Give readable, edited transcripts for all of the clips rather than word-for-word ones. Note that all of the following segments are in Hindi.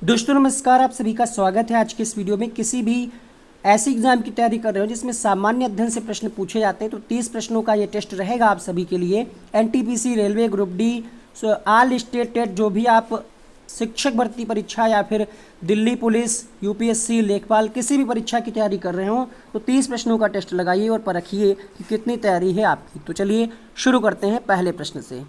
दोस्तों नमस्कार, आप सभी का स्वागत है। आज के इस वीडियो में किसी भी ऐसे एग्जाम की तैयारी कर रहे हो जिसमें सामान्य अध्ययन से प्रश्न पूछे जाते हैं तो 30 प्रश्नों का ये टेस्ट रहेगा आप सभी के लिए। NTPC, railway, group D, all state TET, जो भी आप शिक्षक भर्ती परीक्षा या फिर दिल्ली पुलिस, यूपीएससी, लेखपाल, किसी भी परीक्षा की तैयारी कर रहे हो तो 30 प्रश्नों का टेस्ट लगाइए और परखिए कि कितनी तैयारी है आपकी। तो चलिए शुरू करते हैं पहले प्रश्न से।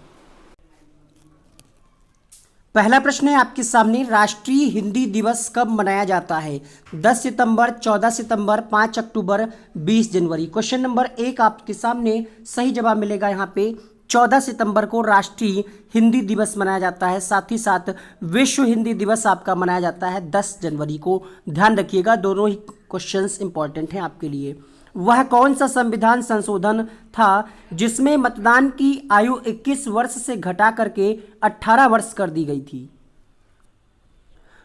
पहला प्रश्न है आपके सामने, राष्ट्रीय हिंदी दिवस कब मनाया जाता है? 10 सितंबर, 14 सितंबर, 5 अक्टूबर, 20 जनवरी। क्वेश्चन नंबर 1 आपके सामने सही जवाब मिलेगा यहाँ पे। 14 सितंबर को राष्ट्रीय हिंदी दिवस मनाया जाता है। साथ ही साथ विश्व हिंदी दिवस आपका मनाया जाता है 10 जनवरी को। ध्यान रखिएगा, दोनों ही क्वेश्चंस इंपॉर्टेंट हैं आपके लिए। वह कौन सा संविधान संशोधन था जिसमें मतदान की आयु 21 वर्ष से घटा करके 18 वर्ष कर दी गई थी?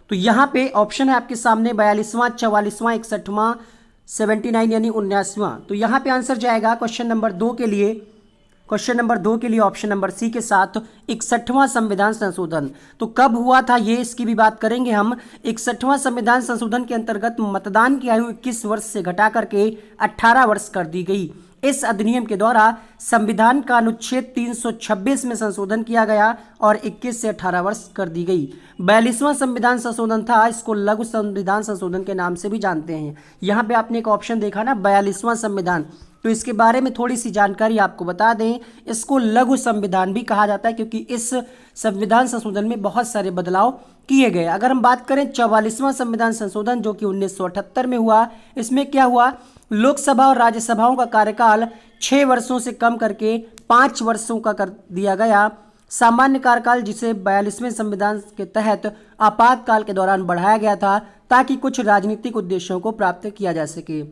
तो यहां पे ऑप्शन है आपके सामने 42वां, 44वां, 61वां, 79 यानी 79वां। तो यहां पे आंसर जाएगा क्वेश्चन नंबर 2 के लिए। क्वेश्चन नंबर 2 के लिए ऑप्शन नंबर सी के साथ 61वां संविधान संशोधन। तो कब हुआ था ये, इसकी भी बात करेंगे हम। 61वां संविधान संशोधन के अंतर्गत मतदान की आयु 21 वर्ष से घटा करके 18 वर्ष कर दी गई। इस अधिनियम के द्वारा संविधान का अनुच्छेद 326 में संशोधन किया गया और 21 से 18 वर्ष कर दी गई। 42वां संविधान संशोधन था, इसको लघु संविधान संशोधन के नाम से भी जानते हैं। यहाँ पे आपने एक ऑप्शन देखा ना 42वां संविधान, तो इसके बारे में थोड़ी सी जानकारी आपको बता दें। इसको लघु संविधान भी कहा जाता है क्योंकि इस संविधान संशोधन में बहुत सारे बदलाव किए गए। अगर हम बात करें 44वां संविधान संशोधन जो कि 1978 में हुआ, इसमें क्या हुआ, लोकसभा और राज्यसभाओं का कार्यकाल 6 वर्षों से कम करके 5 वर्षों का कर दिया गया। सामान्य कार्यकाल, जिसे 42वें संविधान के तहत आपातकाल के दौरान बढ़ाया गया था ताकि कुछ राजनीतिक उद्देश्यों को प्राप्त किया जा सके।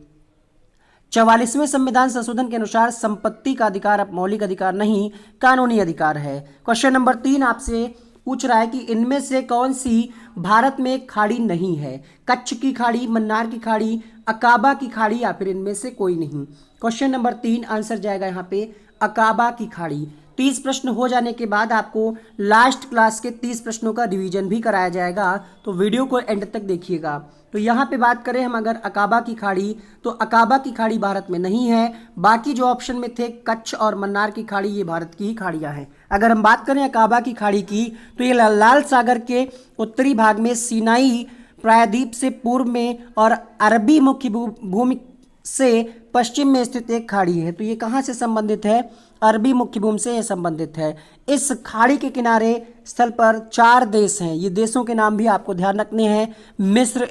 44वें संविधान संशोधन के अनुसार संपत्ति का अधिकार अब मौलिक अधिकार नहीं, कानूनी अधिकार है। क्वेश्चन नंबर 3 आपसे पूछ रहा है कि इनमें से कौन सी भारत में खाड़ी नहीं है? कच्छ की खाड़ी, मन्नार की खाड़ी, अकाबा की खाड़ी या फिर इनमें से कोई नहीं। क्वेश्चन नंबर 3 आंसर जाएगा यहाँ पे अकाबा की खाड़ी। 30 प्रश्न हो जाने के बाद आपको लास्ट क्लास के 30 प्रश्नों का रिवीजन भी कराया जाएगा, तो वीडियो को एंड तक देखिएगा। तो यहाँ पे बात करें हम अगर अकाबा की खाड़ी, तो अकाबा की खाड़ी भारत में नहीं है। बाकी जो ऑप्शन में थे कच्छ और मन्नार की खाड़ी, ये भारत की ही खाड़ियाँ हैं। अगर हम बात करें अकाबा की खाड़ी की, तो ये लाल सागर के उत्तरी भाग में सिनाई प्रायद्वीप से पूर्व में और अरबी मुख्य भूमि से पश्चिम में स्थित एक खाड़ी है। तो ये कहाँ से संबंधित है? अरबी मुख्य भूमि से यह संबंधित है। इस खाड़ी के किनारे स्थल पर 4 देश हैं। ये देशों के नाम भी आपको ध्यान रखने हैं, मिस्र,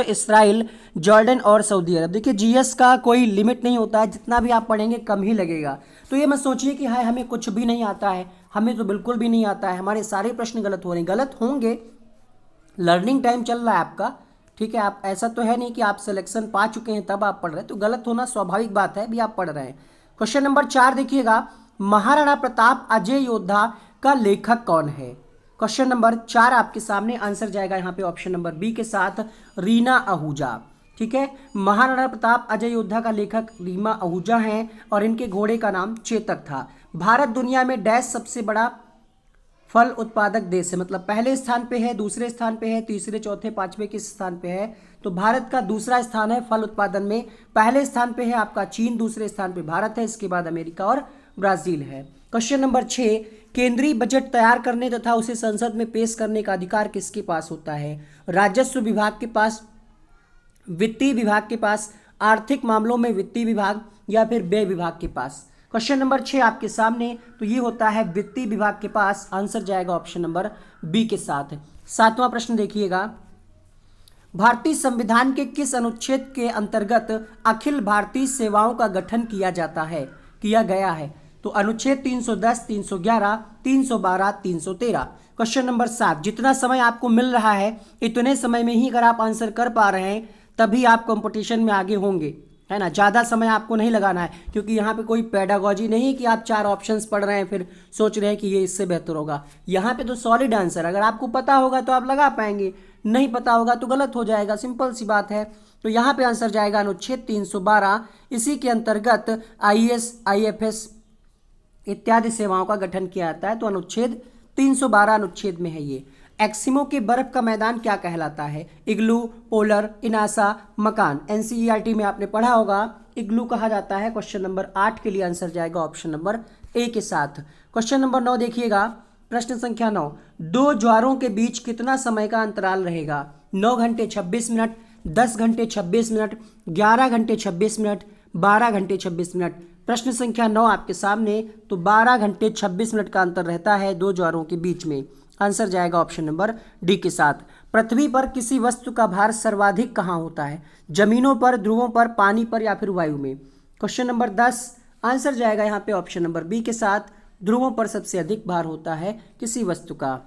इस्राइल, जॉर्डन और सऊदी अरब। देखिए जीएस का कोई लिमिट नहीं होता है, जितना भी आप पढ़ेंगे कम ही लगेगा। तो ये मत सोचिए कि हाय हमें कुछ भी नहीं आता है, हमें तो बिल्कुल भी नहीं आता है, हमारे सारे प्रश्न गलत हो रहे हैं। गलत होंगे, लर्निंग टाइम चल रहा है आपका, ठीक है। आप ऐसा तो है नहीं कि आप सिलेक्शन पा चुके हैं तब आप पढ़ रहे हैं, तो गलत होना स्वाभाविक बात है, भी आप पढ़ रहे हैं। क्वेश्चन नंबर 4 देखिएगा, महाराणा प्रताप अजय योद्धा का लेखक कौन है? क्वेश्चन नंबर 4 आपके सामने आंसर जाएगा यहाँ पे ऑप्शन नंबर बी के साथ रीना आहूजा। ठीक है, महाराणा प्रताप अजय योद्धा का लेखक रीमा आहूजा हैं और इनके घोड़े का नाम चेतक था। भारत दुनिया में डैश सबसे बड़ा फल उत्पादक देश है, मतलब पहले स्थान पे है, दूसरे स्थान पे है, तीसरे, चौथे, पांचवें किस स्थान पे है? तो भारत का दूसरा स्थान है फल उत्पादन में। पहले स्थान पे है आपका चीन, दूसरे स्थान पे भारत है, इसके बाद अमेरिका और ब्राजील है। क्वेश्चन नंबर 6, केंद्रीय बजट तैयार करने तथा उसे संसद में पेश करने का अधिकार किसके पास होता है? राजस्व विभाग के पास, वित्तीय विभाग के पास, आर्थिक मामलों में वित्तीय विभाग या फिर व्यय विभाग के पास? क्वेश्चन नंबर 6 आपके सामने, तो ये होता है वित्तीय विभाग के पास। आंसर जाएगा ऑप्शन नंबर बी के साथ। 7वां प्रश्न देखिएगा, भारतीय संविधान के किस अनुच्छेद के अंतर्गत अखिल भारतीय सेवाओं का गठन किया गया है? तो अनुच्छेद 310, 311, 312, 313। क्वेश्चन नंबर 7, जितना समय आपको मिल रहा है इतने समय में ही अगर आप आंसर कर पा रहे हैं तभी आप कंपटीशन में आगे होंगे, है ना। ज़्यादा समय आपको नहीं लगाना है क्योंकि यहाँ पे कोई पेडागॉजी नहीं कि आप 4 ऑप्शंस पढ़ रहे हैं फिर सोच रहे हैं कि ये इससे बेहतर होगा। यहाँ पे तो सॉलिड आंसर, अगर आपको पता होगा तो आप लगा पाएंगे, नहीं पता होगा तो गलत हो जाएगा, सिंपल सी बात है। तो यहाँ पे आंसर जाएगा अनुच्छेद 312। इसी के अंतर्गत आईएएस, आईएफएस इत्यादि सेवाओं का गठन किया जाता है। तो अनुच्छेद 312 अनुच्छेद में है ये। एक्सिमो के बर्फ का मैदान क्या कहलाता है? इग्लू, पोलर, इनासा, मकान। एनसीईआरटी में आपने पढ़ा होगा, इग्लू कहा जाता है। क्वेश्चन नंबर 8 के लिए आंसर जाएगा ऑप्शन नंबर ए के साथ। क्वेश्चन नंबर 9 देखिएगा, प्रश्न संख्या 9, दो ज्वारों के बीच कितना समय का अंतराल रहेगा? 9 घंटे 26 मिनट, 10 घंटे 26 मिनट, 11 घंटे 26 मिनट, 12 घंटे 26 मिनट। प्रश्न संख्या 9 आपके सामने, तो 12 घंटे 26 मिनट का अंतर रहता है दो ज्वारों के बीच में। आंसर जाएगा ऑप्शन नंबर डी के साथ। पृथ्वी पर किसी वस्तु का भार सर्वाधिक कहाँ होता है? जमीनों पर, ध्रुवों पर, पानी पर या फिर वायु में? क्वेश्चन नंबर 10, आंसर जाएगा यहाँ पे ऑप्शन नंबर बी के साथ, ध्रुवों पर सबसे अधिक भार होता है किसी वस्तु का।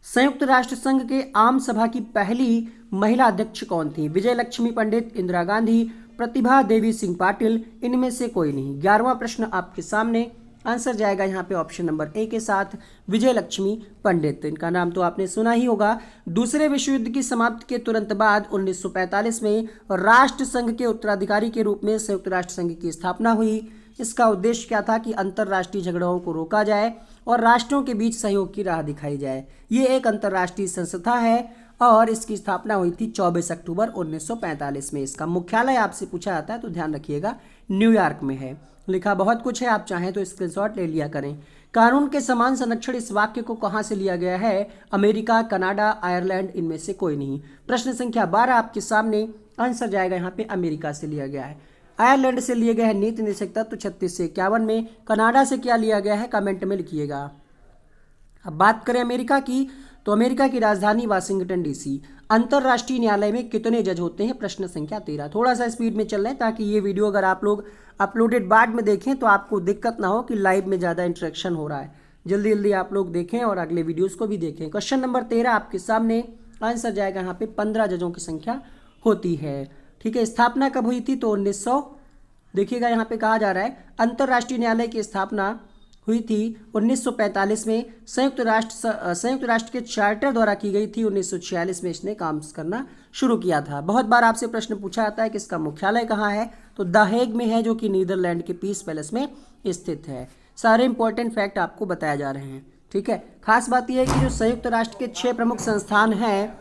संयुक्त राष्ट्र संघ के आम सभा की पहली महिला अध्यक्ष कौन थी? विजय लक्ष्मी पंडित, इंदिरा गांधी, प्रतिभा देवी सिंह पाटिल, इनमें से कोई नहीं। 11वां प्रश्न आपके सामने, आंसर जाएगा यहाँ पे ऑप्शन नंबर ए के साथ, विजय लक्ष्मी पंडित। इनका नाम तो आपने सुना ही होगा। दूसरे विश्व युद्ध की समाप्ति के तुरंत बाद 1945 में राष्ट्र संघ के उत्तराधिकारी के रूप में संयुक्त राष्ट्र संघ की स्थापना हुई। इसका उद्देश्य क्या था? कि अंतर्राष्ट्रीय झगड़ों को रोका जाए और राष्ट्रों के बीच सहयोग की राह दिखाई जाए। ये एक अंतर्राष्ट्रीय संस्था है और इसकी स्थापना हुई थी 24 अक्टूबर 1945 में। इसका मुख्यालय आपसे पूछा जाता है तो ध्यान रखिएगा, न्यूयॉर्क में है। लिखा बहुत कुछ है, आप चाहें तो स्क्रीनशॉट ले लिया करें। कानून के समान संरक्षण, इस वाक्य को कहां से लिया गया है? अमेरिका, कनाडा, आयरलैंड, इनमें से कोई नहीं। प्रश्न संख्या 12 आपके सामने, आंसर जाएगा यहाँ पे अमेरिका से लिया गया है। आयरलैंड से लिए गए हैं नीति निर्देशक तत्व 36 से 51 में। कनाडा से क्या लिया गया है? कमेंट में लिखिएगा। अब बात करें अमेरिका की, तो अमेरिका की राजधानी वाशिंगटन डीसी। अंतर्राष्ट्रीय न्यायालय में कितने जज होते हैं? प्रश्न संख्या 13। थोड़ा सा स्पीड में चल रहे हैं ताकि ये वीडियो अगर आप लोग अपलोडेड बाद में देखें तो आपको दिक्कत ना हो कि लाइव में ज़्यादा इंटरेक्शन हो रहा है। जल्दी जल्दी आप लोग देखें और अगले वीडियोज़ को भी देखें। क्वेश्चन नंबर 13 आपके सामने, आंसर जाएगा यहाँ पे 15 जजों की संख्या होती है। ठीक है, स्थापना कब हुई थी? तो 1900, देखिएगा यहाँ पे कहा जा रहा है अंतर्राष्ट्रीय न्यायालय की स्थापना हुई थी 1945 में। संयुक्त राष्ट्र के चार्टर द्वारा की गई थी। 1946 में इसने काम करना शुरू किया था। बहुत बार आपसे प्रश्न पूछा जाता है कि इसका मुख्यालय कहाँ है? तो द हेग में है, जो कि नीदरलैंड के पीस पैलेस में स्थित है। सारे इंपॉर्टेंट फैक्ट आपको बताए जा रहे हैं। ठीक है, खास बात यह है कि जो संयुक्त राष्ट्र के 6 प्रमुख संस्थान हैं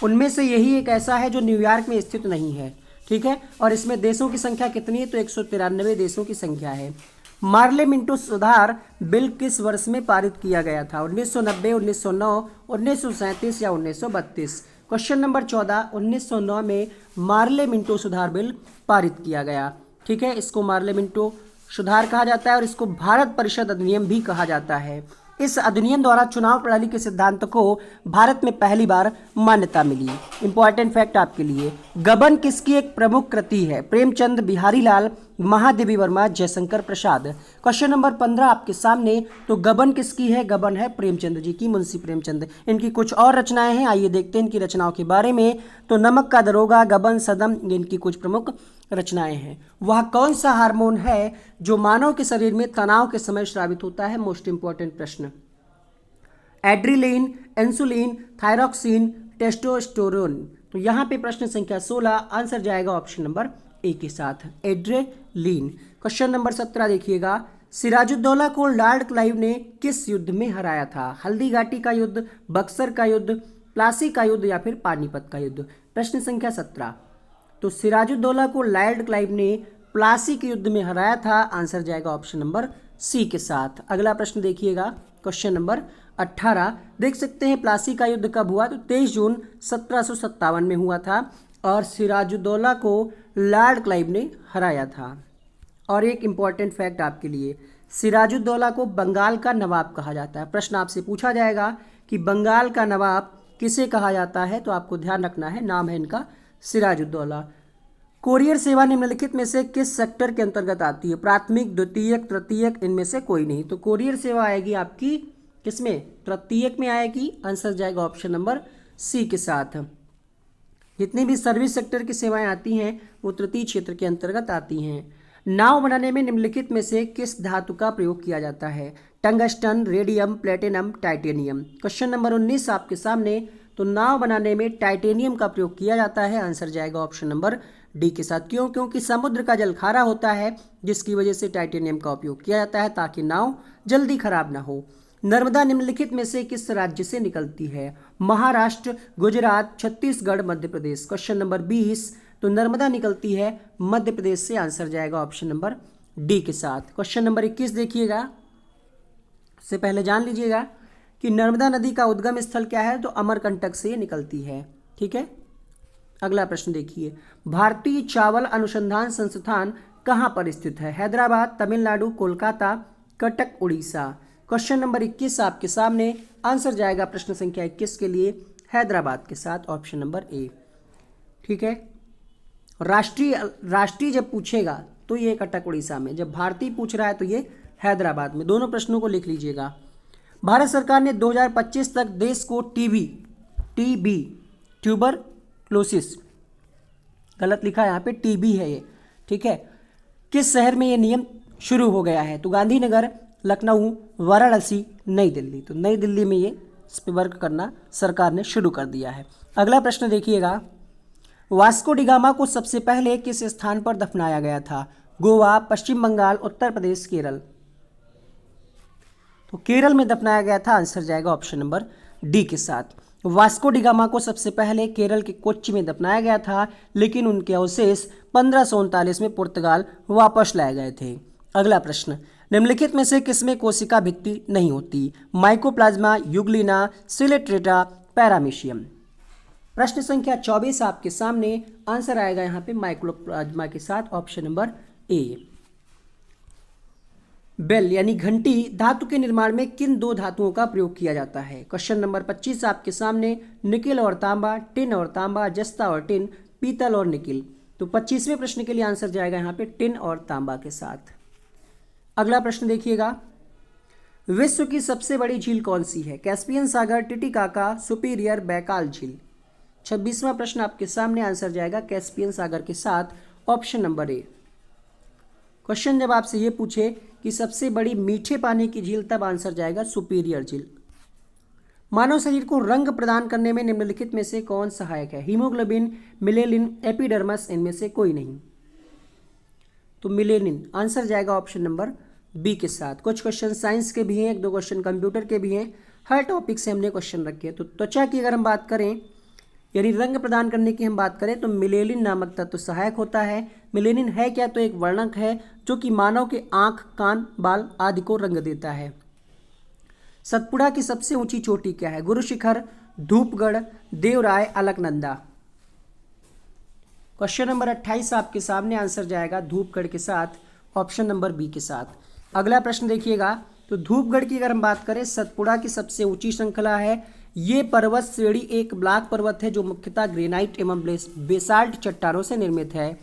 उनमें से यही एक ऐसा है जो न्यूयॉर्क में स्थित नहीं है। ठीक है, और इसमें देशों की संख्या कितनी है? तो 193 देशों की संख्या है। मार्ले मिंटो सुधार बिल किस वर्ष में पारित किया गया था? 1990, 1909, 1937 या 1932? क्वेश्चन नंबर 14, 1909 में मार्ले मिंटो सुधार बिल पारित किया गया। ठीक है, इसको मार्ले मिंटो सुधार कहा जाता है और इसको भारत परिषद अधिनियम भी कहा जाता है। इस अधिनियम द्वारा चुनाव प्रणाली के सिद्धांत को भारत में पहली बार मान्यता मिली। इंपॉर्टेंट फैक्ट आपके लिए, गबन किसकी एक प्रमुख कृति है? प्रेमचंद, बिहारी लाल, महादेवी वर्मा, जयशंकर प्रसाद। क्वेश्चन नंबर 15 आपके सामने, तो गबन किसकी है? गबन है प्रेमचंद जी की, मुंशी प्रेमचंद। इनकी कुछ और रचनाएं हैं, आइए देखते हैं इनकी रचनाओं के बारे में। तो नमक का दरोगा, गबन, सदम, ये इनकी कुछ प्रमुख रचनाएं हैं। वह कौन सा हार्मोन है जो मानव के शरीर में तनाव के समय स्रावित होता है? मोस्ट इंपॉर्टेंट प्रश्न। Adrenaline, insulin, thyroxine, testosterone. तो यहाँ पे प्रश्न संख्या 16, आंसर जाएगा ऑप्शन नंबर ए के साथ, एड्रेलिन। क्वेश्चन नंबर 17 देखिएगा, सिराजुद्दौला को लॉर्ड क्लाइव ने किस युद्ध में हराया था? हल्दी घाटी का युद्ध, बक्सर का युद्ध, प्लासी का युद्ध या फिर पानीपत का युद्ध? प्रश्न संख्या 17, तो सिराजुद्दौला को लॉर्ड क्लाइव ने प्लासी के युद्ध में हराया था। आंसर जाएगा ऑप्शन नंबर सी के साथ। अगला प्रश्न देखिएगा, क्वेश्चन नंबर 18, देख सकते हैं प्लासी का युद्ध कब हुआ? तो 23 जून 1757 में हुआ था और सिराजुद्दौला को लॉर्ड क्लाइव ने हराया था। और एक इंपॉर्टेंट फैक्ट आपके लिए, सिराजुद्दौला को बंगाल का नवाब कहा जाता है। प्रश्न आपसे पूछा जाएगा कि बंगाल का नवाब किसे कहा जाता है? तो आपको ध्यान रखना है, नाम है इनका सिराजुद्दौला। कोरियर सेवा निम्नलिखित में से किस सेक्टर के अंतर्गत आती है? प्राथमिक, द्वितीयक, तृतीयक, इनमें से कोई नहीं। तो कोरियर सेवा आएगी आपकी किसमें? तृतीयक में आएगी। आंसर जाएगा ऑप्शन नंबर सी के साथ। जितनी भी सर्विस सेक्टर की सेवाएं आती हैं वो तृतीय क्षेत्र के अंतर्गत आती हैं। नाव बनाने में निम्नलिखित में से किस धातु का प्रयोग किया जाता है? Tungsten, radium, platinum, titanium. Question number 19 आपके सामने, तो नाव बनाने में टाइटेनियम का प्रयोग किया जाता है। आंसर जाएगा ऑप्शन नंबर डी के साथ। क्यों? क्योंकि समुद्र का जल खारा होता है जिसकी वजह से टाइटेनियम का उपयोग किया जाता है ताकि नाव जल्दी खराब ना हो। नर्मदा निम्नलिखित में से किस राज्य से निकलती है? महाराष्ट्र, गुजरात, छत्तीसगढ़, मध्य प्रदेश। क्वेश्चन नंबर 20, तो नर्मदा निकलती है मध्य प्रदेश से। आंसर जाएगा ऑप्शन नंबर डी के साथ। क्वेश्चन नंबर 21 देखिएगा, से पहले जान लीजिएगा कि नर्मदा नदी का उद्गम स्थल क्या है, तो अमरकंटक से ये निकलती है। ठीक है, अगला प्रश्न देखिए, भारतीय चावल अनुसंधान संस्थान कहाँ पर स्थित है? हैदराबाद, तमिलनाडु, कोलकाता, कटक, उड़ीसा। क्वेश्चन नंबर 21 आपके सामने। आंसर जाएगा प्रश्न संख्या 21 के लिए हैदराबाद के साथ, ऑप्शन नंबर ए। ठीक है, राष्ट्रीय जब पूछेगा तो ये कटक उड़ीसा में, जब भारतीय पूछ रहा है तो ये हैदराबाद में। दोनों प्रश्नों को लिख लीजिएगा। भारत सरकार ने 2025 तक देश को टीबी ट्यूबरक्लोसिस, गलत लिखा है यहाँ पे, टीबी है ये। ठीक है, किस शहर में ये नियम शुरू हो गया है? तो गांधीनगर, लखनऊ, वाराणसी, नई दिल्ली। तो नई दिल्ली में ये इस पर वर्क करना सरकार ने शुरू कर दिया है। अगला प्रश्न देखिएगा, वास्को डी गामा को सबसे पहले किस स्थान पर दफनाया गया था? गोवा, पश्चिम बंगाल, उत्तर प्रदेश, केरल। तो केरल में दफनाया गया था। आंसर जाएगा ऑप्शन नंबर डी के साथ। वास्को डी गामा को सबसे पहले केरल के कोच्चि में दफनाया गया था, लेकिन उनके अवशेष 1539 में पुर्तगाल वापस लाए गए थे। अगला प्रश्न, निम्नलिखित में से किसमें कोशिका भित्ति नहीं होती? माइकोप्लाज्मा, यूग्लिना, सिलेट्रेटा, पैरामीशियम। प्रश्न संख्या 24 आपके सामने। आंसर आएगा यहाँ पे माइकोप्लाज्मा के साथ, ऑप्शन नंबर ए। बेल यानी घंटी धातु के निर्माण में किन दो धातुओं का प्रयोग किया जाता है? क्वेश्चन नंबर 25 आपके सामने। निकिल और तांबा, टिन और तांबा, जस्ता और टिन, पीतल और निकिल। तो 25वें प्रश्न के लिए आंसर जाएगा यहाँ पे टिन और तांबा के साथ। अगला प्रश्न देखिएगा, विश्व की सबसे बड़ी झील कौन सी है? कैस्पियन सागर, टिटिकाका, सुपीरियर, बैकाल झील। 26वां प्रश्न आपके सामने। आंसर जाएगा कैस्पियन सागर के साथ, ऑप्शन नंबर ए। क्वेश्चन जब आपसे ये पूछे कि सबसे बड़ी मीठे पानी की झील, तब आंसर जाएगा सुपीरियर झील। मानव शरीर को रंग प्रदान करने में निम्नलिखित में से कौन सहायक है? हीमोग्लोबिन, मिलेनिन, एपिडर्मस, इनमें से कोई नहीं। तो मिलेनिन। आंसर जाएगा ऑप्शन नंबर बी के साथ। कुछ क्वेश्चन साइंस के भी हैं, एक दो क्वेश्चन कंप्यूटर के भी हैं, हर टॉपिक से हमने क्वेश्चन रखे हैं। तो त्वचा की अगर हम बात करें, यानी रंग प्रदान करने की हम बात करें, तो मिलेनिन नामक तत्व सहायक होता है। मिलेनिन है क्या? तो एक वर्णक है जो कि मानव के आंख, कान, बाल आदि को रंग देता है। सतपुड़ा की सबसे ऊंची चोटी क्या है? गुरु शिखर, धूपगढ़, देवराय, अलकनंदा। क्वेश्चन नंबर 28 आपके सामने। आंसर जाएगा धूपगढ़ के साथ, ऑप्शन नंबर बी के साथ। अगला प्रश्न देखिएगा, तो धूपगढ़ की अगर हम बात करें, सतपुड़ा की सबसे ऊंची श्रृंखला है। ये पर्वत श्रेणी एक ब्लॉक पर्वत है जो मुख्यतः ग्रेनाइट एवं बेसाल्ट चट्टानों से निर्मित है।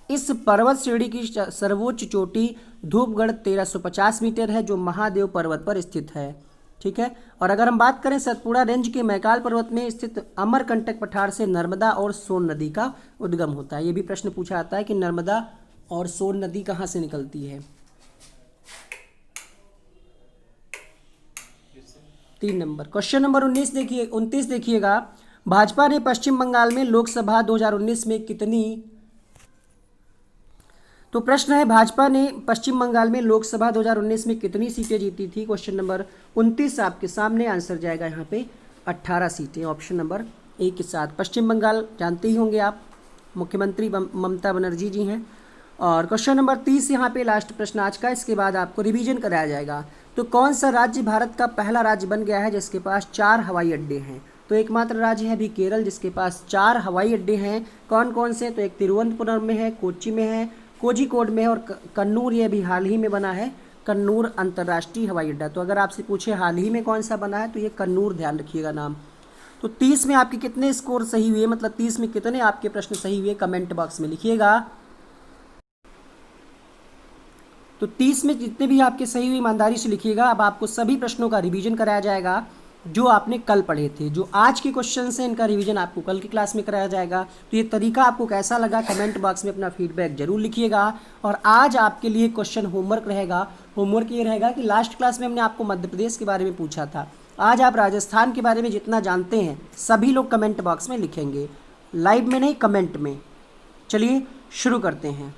इस पर्वत श्रेणी की सर्वोच्च चोटी धूपगढ़ 1350 मीटर है, जो महादेव पर्वत पर स्थित है। ठीक है, और अगर हम बात करें सतपुड़ा रेंज के मैकाल पर्वत में स्थित अमरकंटक पठार से नर्मदा और सोन नदी का उद्गम होता है। ये भी प्रश्न पूछा जाता है कि नर्मदा और सोन नदी कहाँ से निकलती है। 3 नंबर। क्वेश्चन नंबर 29 देखिएगा, भाजपा ने पश्चिम बंगाल में लोकसभा 2019 में कितनी, तो प्रश्न है भाजपा ने पश्चिम बंगाल में लोकसभा 2019 में कितनी सीटें जीती थी? क्वेश्चन नंबर 29 आपके सामने। आंसर जाएगा यहाँ पे 18 सीटें, ऑप्शन नंबर ए के साथ। पश्चिम बंगाल जानते ही होंगे आप, मुख्यमंत्री ममता बनर्जी जी हैं। और क्वेश्चन नंबर 30 यहाँ पे लास्ट प्रश्न आज का, इसके बाद आपको रिवीजन कराया जाएगा। तो कौन सा राज्य भारत का पहला राज्य बन गया है जिसके पास 4 हवाई अड्डे हैं? तो एकमात्र राज्य है अभी केरल जिसके पास 4 हवाई अड्डे हैं। कौन कौन से? तो एक तिरुवनंतपुरम में है, कोच्चि में है, कोझिकोड में है, और कन्नूर ये भी हाल ही में बना है, कन्नूर अंतर्राष्ट्रीय हवाई अड्डा। तो अगर आपसे पूछे हाल ही में कौन सा बना है, तो ये कन्नूर, ध्यान रखिएगा नाम। तो 30 में आपके कितने स्कोर सही हुए, मतलब 30 में कितने आपके प्रश्न सही हुए, कमेंट बॉक्स में लिखिएगा। तो 30 में जितने भी आपके सही हुए ईमानदारी से लिखिएगा। अब आपको सभी प्रश्नों का रिवीजन कराया जाएगा जो आपने कल पढ़े थे। जो आज के क्वेश्चन हैं इनका रिवीजन आपको कल की क्लास में कराया जाएगा। तो ये तरीका आपको कैसा लगा, कमेंट बॉक्स में अपना फीडबैक जरूर लिखिएगा। और आज आपके लिए क्वेश्चन होमवर्क रहेगा। होमवर्क ये रहेगा कि लास्ट क्लास में हमने आपको मध्य प्रदेश के बारे में पूछा था, आज आप राजस्थान के बारे में जितना जानते हैं सभी लोग कमेंट बॉक्स में लिखेंगे, लाइव में नहीं, कमेंट में। चलिए शुरू करते हैं।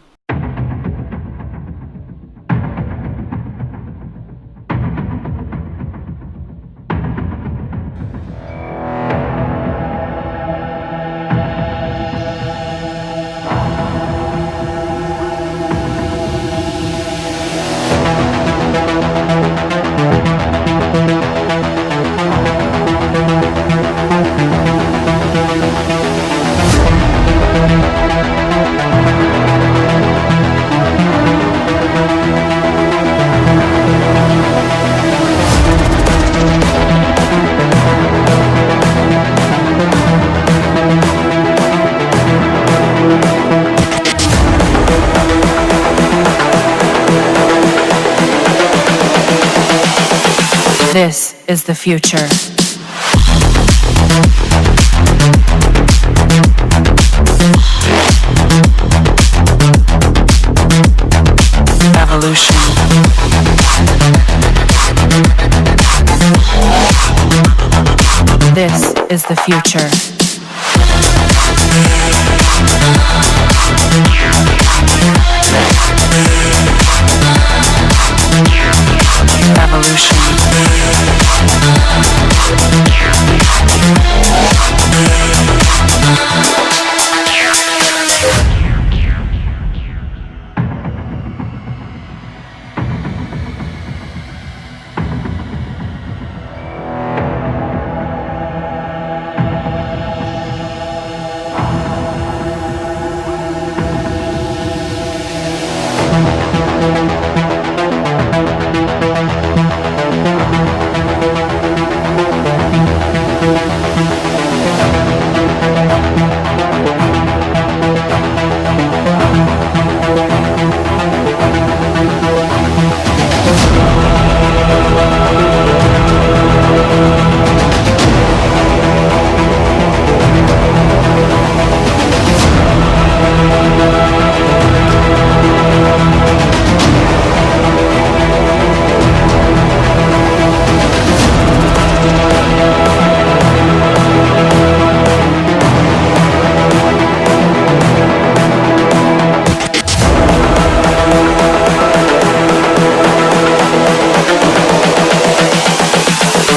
This is the future. Evolution. This is the future. Evolution.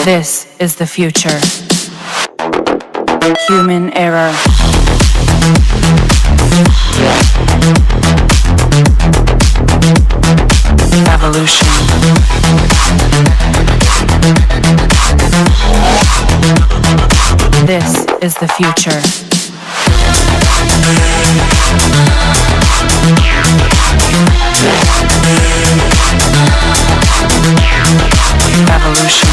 This is the future. Human error. Evolution. This is the future. Evolution.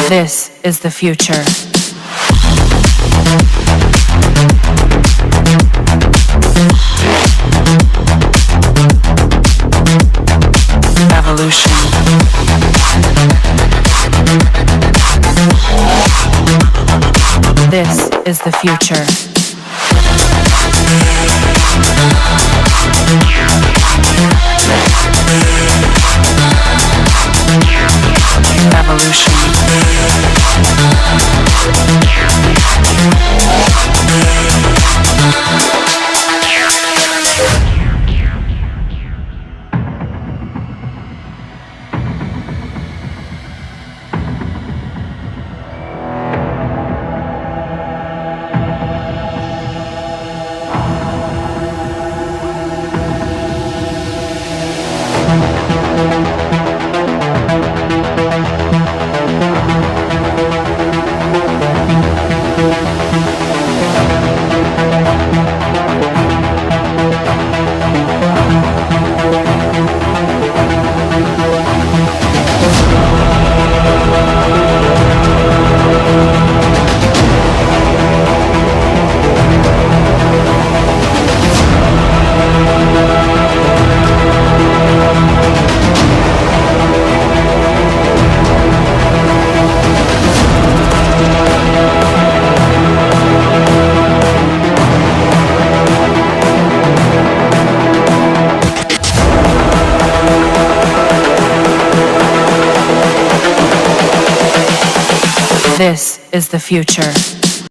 This is the future. Evolution. This is the future. Evolution. This is the future.